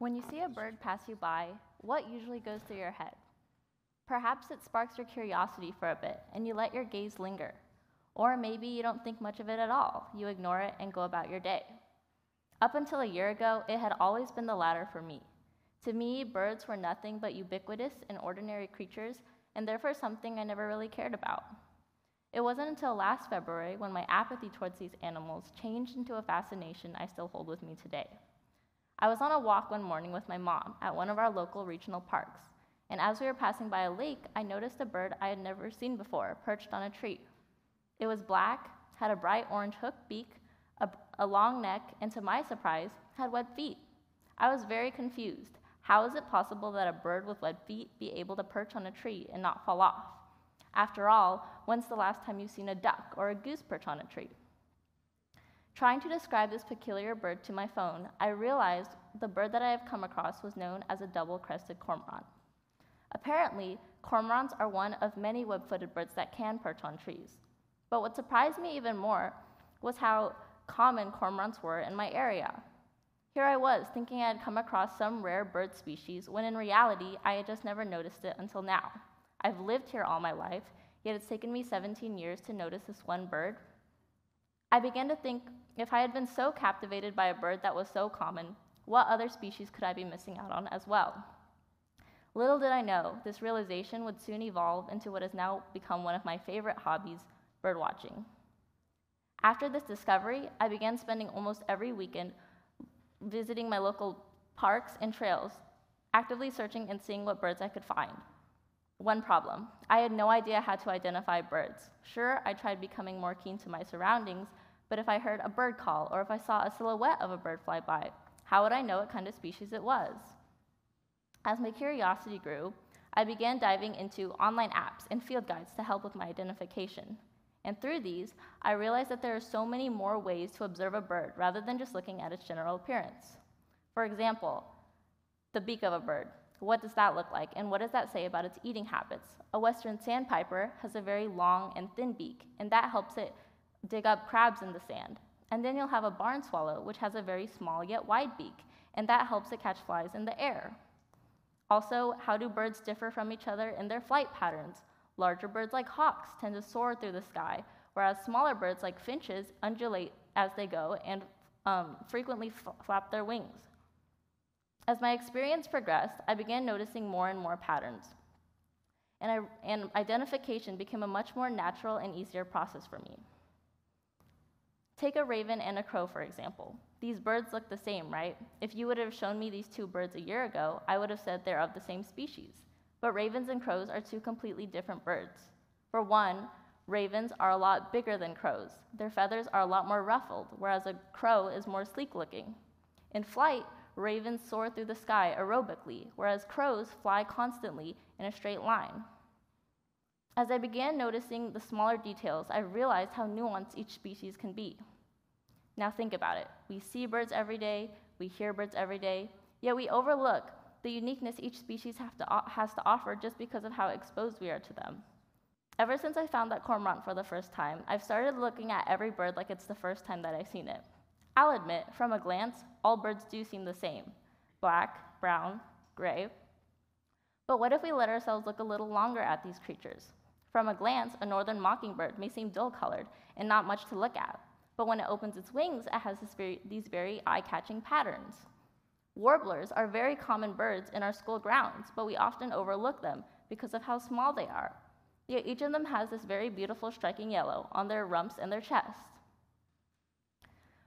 When you see a bird pass you by, what usually goes through your head? Perhaps it sparks your curiosity for a bit and you let your gaze linger. Or maybe you don't think much of it at all. You ignore it and go about your day. Up until a year ago, it had always been the latter for me. To me, birds were nothing but ubiquitous and ordinary creatures, and therefore something I never really cared about. It wasn't until last February when my apathy towards these animals changed into a fascination I still hold with me today. I was on a walk one morning with my mom at one of our local regional parks, and as we were passing by a lake, I noticed a bird I had never seen before, perched on a tree. It was black, had a bright orange hooked beak, a long neck, and to my surprise, had webbed feet. I was very confused. How is it possible that a bird with webbed feet be able to perch on a tree and not fall off? After all, when's the last time you've seen a duck or a goose perch on a tree? Trying to describe this peculiar bird to my phone, I realized the bird that I have come across was known as a double-crested cormorant. Apparently, cormorants are one of many web-footed birds that can perch on trees. But what surprised me even more was how common cormorants were in my area. Here I was, thinking I had come across some rare bird species, when in reality, I had just never noticed it until now. I've lived here all my life, yet it's taken me 17 years to notice this one bird. I began to think, if I had been so captivated by a bird that was so common, what other species could I be missing out on as well? Little did I know, this realization would soon evolve into what has now become one of my favorite hobbies, birdwatching. After this discovery, I began spending almost every weekend visiting my local parks and trails, actively searching and seeing what birds I could find. One problem, I had no idea how to identify birds. Sure, I tried becoming more keen to my surroundings, but if I heard a bird call or if I saw a silhouette of a bird fly by, how would I know what kind of species it was? As my curiosity grew, I began diving into online apps and field guides to help with my identification. And through these, I realized that there are so many more ways to observe a bird rather than just looking at its general appearance. For example, the beak of a bird. What does that look like, and what does that say about its eating habits? A western sandpiper has a very long and thin beak, and that helps it dig up crabs in the sand. And then you'll have a barn swallow, which has a very small yet wide beak, and that helps it catch flies in the air. Also, how do birds differ from each other in their flight patterns? Larger birds like hawks tend to soar through the sky, whereas smaller birds like finches undulate as they go and frequently flap their wings. As my experience progressed, I began noticing more and more patterns, and identification became a much more natural and easier process for me. Take a raven and a crow, for example. These birds look the same, right? If you would have shown me these two birds a year ago, I would have said they're of the same species. But ravens and crows are two completely different birds. For one, ravens are a lot bigger than crows. Their feathers are a lot more ruffled, whereas a crow is more sleek-looking. In flight, ravens soar through the sky aerobically, whereas crows fly constantly in a straight line. As I began noticing the smaller details, I realized how nuanced each species can be. Now think about it. We see birds every day, we hear birds every day, yet we overlook the uniqueness each species has to offer just because of how exposed we are to them. Ever since I found that cormorant for the first time, I've started looking at every bird like it's the first time that I've seen it. I'll admit, from a glance, all birds do seem the same: black, brown, gray. But what if we let ourselves look a little longer at these creatures? From a glance, a northern mockingbird may seem dull-colored and not much to look at, but when it opens its wings, it has these very eye-catching patterns. Warblers are very common birds in our school grounds, but we often overlook them because of how small they are. Yet each of them has this very beautiful striking yellow on their rumps and their chests.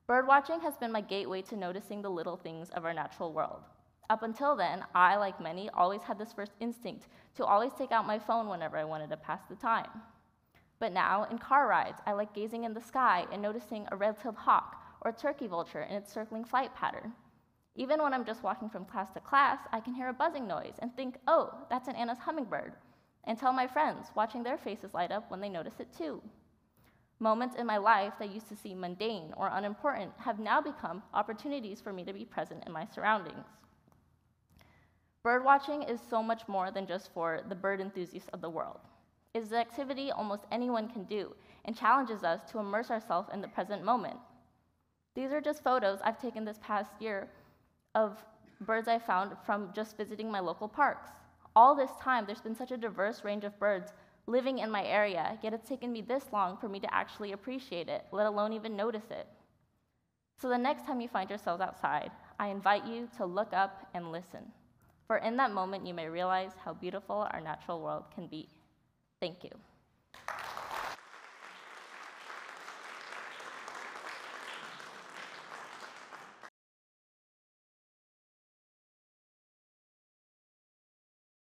Birdwatching has been my gateway to noticing the little things of our natural world. Up until then, I, like many, always had this first instinct to always take out my phone whenever I wanted to pass the time. But now, in car rides, I like gazing in the sky and noticing a red-tailed hawk or a turkey vulture in its circling flight pattern. Even when I'm just walking from class to class, I can hear a buzzing noise and think, oh, that's an Anna's hummingbird, and tell my friends, watching their faces light up when they notice it too. Moments in my life that used to seem mundane or unimportant have now become opportunities for me to be present in my surroundings. Birdwatching is so much more than just for the bird enthusiasts of the world. It is an activity almost anyone can do and challenges us to immerse ourselves in the present moment. These are just photos I've taken this past year of birds I found from just visiting my local parks. All this time, there's been such a diverse range of birds living in my area, yet it's taken me this long for me to actually appreciate it, let alone even notice it. So the next time you find yourselves outside, I invite you to look up and listen. For in that moment, you may realize how beautiful our natural world can be. Thank you.